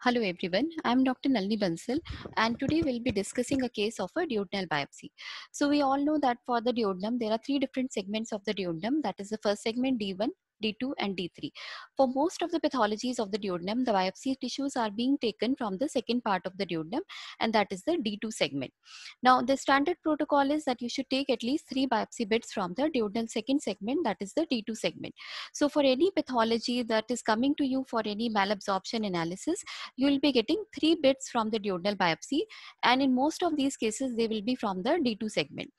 Hello everyone, I am Dr. Nalini Bansal and today we'll be discussing a case of a duodenal biopsy. So we all know that for the duodenum there are three different segments of the duodenum, that is the first segment D1, D2 and D3. For most of the pathologies of the duodenum, the biopsy tissues are being taken from the second part of the duodenum and that is the D2 segment. Now the standard protocol is that you should take at least 3 biopsy bits from the duodenal second segment, that is the D2 segment. So for any pathology that is coming to you for any malabsorption analysis, you will be getting 3 bits from the duodenal biopsy, and in most of these cases they will be from the D2 segment.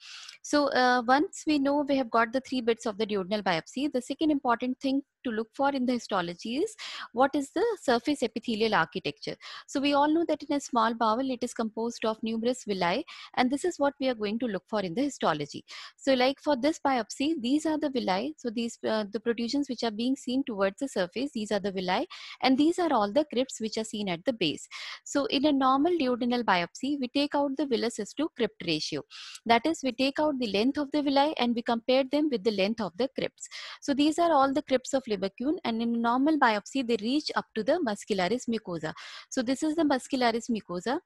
So once we know we have got the 3 bits of the duodenal biopsy, the second important thing to look for in the histology is what is the surface epithelial architecture. So we all know that in a small bowel it is composed of numerous villi, and this is what we are going to look for in the histology. So like for this biopsy, these are the villi. So these the protrusions which are being seen towards the surface, these are the villi, and these are all the crypts which are seen at the base. So in a normal duodenal biopsy, we take out the villus to crypt ratio. That is, we take out the length of the villi and we compare them with the length of the crypts. So these are all the crypts of Lieberkühn, and in a normal biopsy, they reach up to the muscularis mucosa. So this is the muscularis mucosa.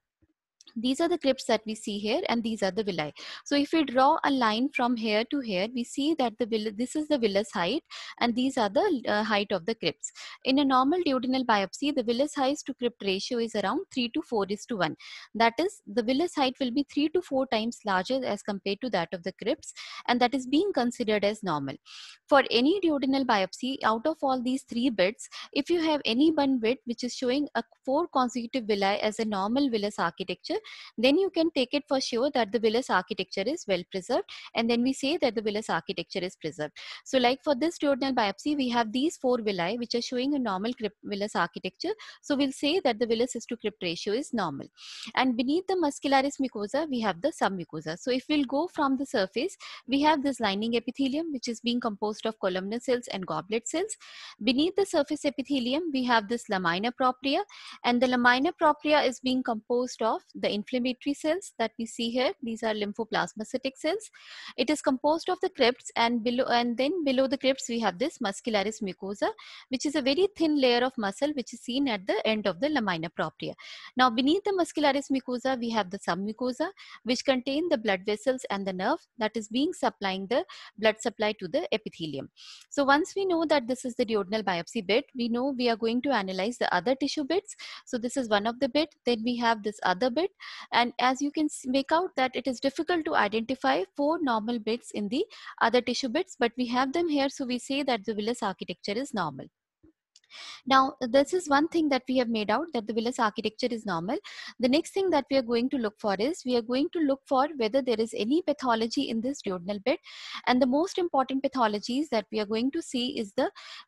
These are the crypts that we see here, and these are the villi. So if we draw a line from here to here, we see that this is the villus height, and these are the height of the crypts. In a normal duodenal biopsy, the villus height to crypt ratio is around 3 to 4:1. That is, the villus height will be 3 to 4 times larger as compared to that of the crypts, and that is being considered as normal. For any duodenal biopsy, out of all these 3 bits, if you have any one bit which is showing a 4 consecutive villi as a normal villus architecture, then you can take it for sure that the villus architecture is well preserved, and then we say that the villus architecture is preserved. So like for this duodenal biopsy, we have these 4 villi which are showing a normal villus architecture. So we'll say that the villus to crypt ratio is normal. And beneath the muscularis mucosa, we have the submucosa. So if we'll go from the surface, we have this lining epithelium which is being composed of columnar cells and goblet cells. Beneath the surface epithelium, we have this lamina propria, and the lamina propria is being composed of the inflammatory cells that we see here. These are lymphoplasmacytic cells. It is composed of the crypts, and then below the crypts we have this muscularis mucosa, which is a very thin layer of muscle which is seen at the end of the lamina propria. Now beneath the muscularis mucosa, we have the submucosa, which contain the blood vessels and the nerve that is being supplying the blood supply to the epithelium. So once we know that this is the duodenal biopsy bit, we know we are going to analyze the other tissue bits. So this is one of the bit, then we have this other bit, and as you can make out that it is difficult to identify 4 normal bits in the other tissue bits, but we have them here, so we say that the villus architecture is normal. Now, this is one thing that we have made out, that the villus architecture is normal. The next thing that we are going to look for is, we are going to look for whether there is any pathology in this duodenal bit. And the most important pathologies that we are going to see is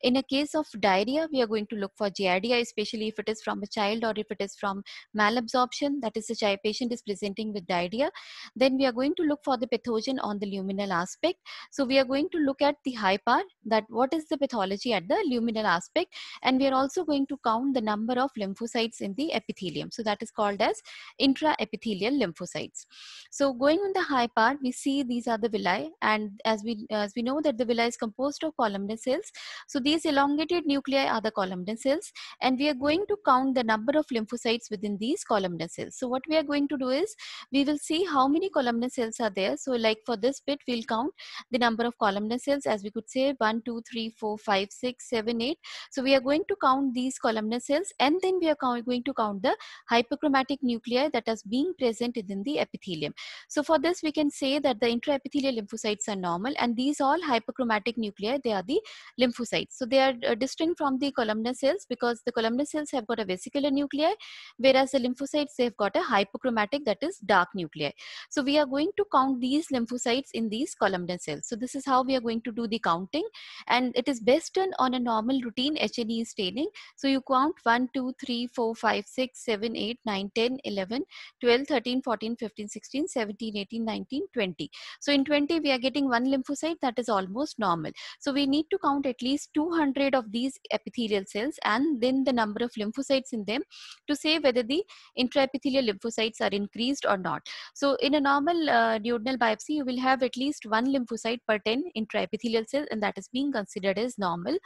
in a case of diarrhea, we are going to look for giardia, especially if it is from a child or if it is from malabsorption, that is the child patient is presenting with diarrhea. Then we are going to look for the pathogen on the luminal aspect. So we are going to look at the hypar, that what is the pathology at the luminal aspect, and we are also going to count the number of lymphocytes in the epithelium. So that is called as intraepithelial lymphocytes. So going on the high part, we see these are the villi, and as we know that the villi is composed of columnar cells. So these elongated nuclei are the columnar cells, and we are going to count the number of lymphocytes within these columnar cells. So what we are going to do is, we will see how many columnar cells are there. So like for this bit, we'll count the number of columnar cells, as we could say 1, 2, 3, 4, 5, 6, 7, 8. So we are going to count these columnar cells, and then we are going to count the hyperchromatic nuclei that is being present within the epithelium. So for this, we can say that the intraepithelial lymphocytes are normal, and these all hyperchromatic nuclei, they are the lymphocytes. So they are distinct from the columnar cells, because the columnar cells have got a vesicular nuclei, whereas the lymphocytes, they have got a hyperchromatic, that is dark nuclei. So we are going to count these lymphocytes in these columnar cells. So this is how we are going to do the counting, and it is best done on a normal routine H&E staining. So you count 1, 2, 3, 4, 5, 6, 7, 8, 9, 10, 11, 12, 13, 14, 15, 16, 17, 18, 19, 20. So in 20, we are getting one lymphocyte, that is almost normal. So we need to count at least 200 of these epithelial cells, and then the number of lymphocytes in them, to say whether the intraepithelial lymphocytes are increased or not. So in a normal duodenal biopsy, you will have at least one lymphocyte per 10 intraepithelial cells, and that is being considered as normal.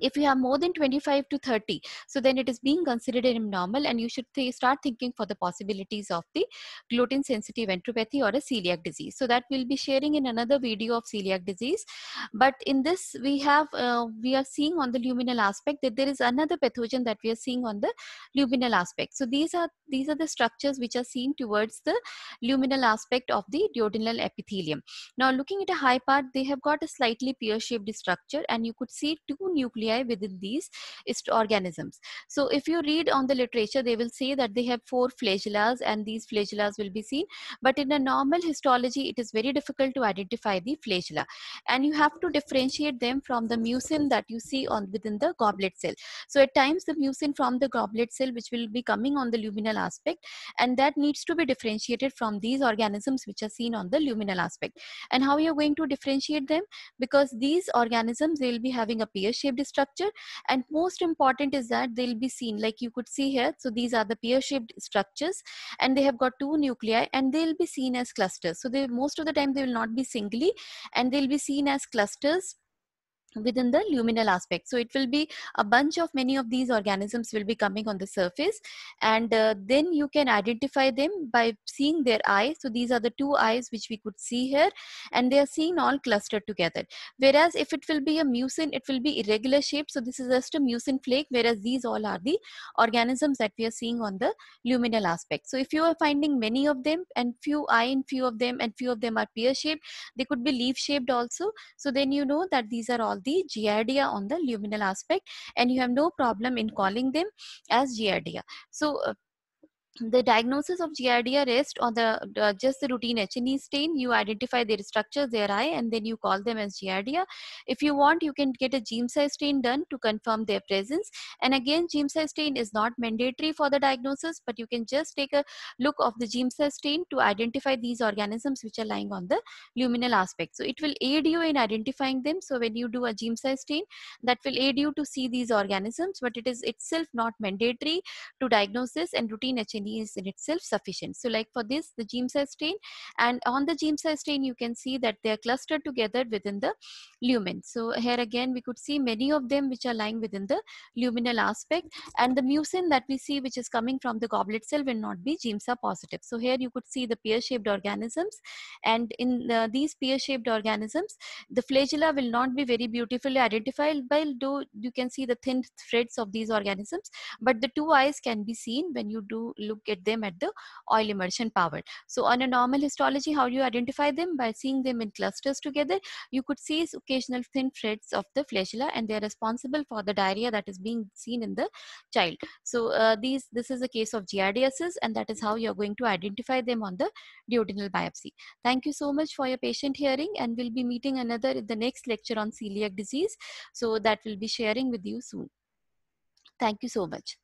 If you have more than 25 to 30, so then it is being considered abnormal, and you should start thinking for the possibilities of the gluten sensitive enteropathy or a celiac disease. So that we'll be sharing in another video of celiac disease. But in this we are seeing on the luminal aspect that there is another pathogen that we are seeing on the luminal aspect. So these are the structures which are seen towards the luminal aspect of the duodenal epithelium. Now looking at a high part, they have got a slightly pear-shaped structure, and you could see two nuclei within these organisms. So if you read on the literature, they will say that they have 4 flagellas, and these flagellas will be seen. But in a normal histology, it is very difficult to identify the flagella, and you have to differentiate them from the mucin that you see on within the goblet cell. So at times the mucin from the goblet cell, which will be coming on the luminal aspect, and that needs to be differentiated from these organisms which are seen on the luminal aspect. And how you're going to differentiate them? Because these organisms, they will be having a pear-shaped structure, and most important is that they'll be seen like you could see here. So these are the pear-shaped structures, and they have got 2 nuclei, and they'll be seen as clusters. So they most of the time they will not be singly, and they'll be seen as clusters within the luminal aspect. So it will be a bunch of many of these organisms will be coming on the surface, and then you can identify them by seeing their eyes. So these are the 2 eyes which we could see here, and they are seen all clustered together. Whereas if it will be a mucin, it will be irregular shape. So this is just a mucin flake, whereas these all are the organisms that we are seeing on the luminal aspect. So if you are finding many of them, and few eye in few of them, and few of them are pear shaped, they could be leaf shaped also. So then you know that these are all the giardia on the luminal aspect, and you have no problem in calling them as giardia. So the diagnosis of giardia rests on the just the routine H&E stain. You identify their structures, their eye, and then you call them as giardia. If you want, you can get a Giemsa stain done to confirm their presence. And again, Giemsa stain is not mandatory for the diagnosis, but you can just take a look of the Giemsa stain to identify these organisms which are lying on the luminal aspect. So it will aid you in identifying them. So when you do a Giemsa stain, that will aid you to see these organisms, but it is itself not mandatory to diagnosis, and routine H&E is in itself sufficient. So like for this, the Giemsa stain, and on the Giemsa stain, you can see that they are clustered together within the lumen. So here again, we could see many of them which are lying within the luminal aspect, and the mucin that we see which is coming from the goblet cell will not be Giemsa positive. So here you could see the pear-shaped organisms, and in these pear-shaped organisms, the flagella will not be very beautifully identifiable, though you can see the thin threads of these organisms, but the 2 eyes can be seen when you do look at them at the oil immersion power. So on a normal histology, how do you identify them? By seeing them in clusters together. You could see occasional thin threads of the flagella, and they are responsible for the diarrhea that is being seen in the child. So this is a case of giardiasis, and that is how you're going to identify them on the duodenal biopsy. Thank you so much for your patient hearing, and we'll be meeting another in the next lecture on celiac disease. So that will be sharing with you soon. Thank you so much.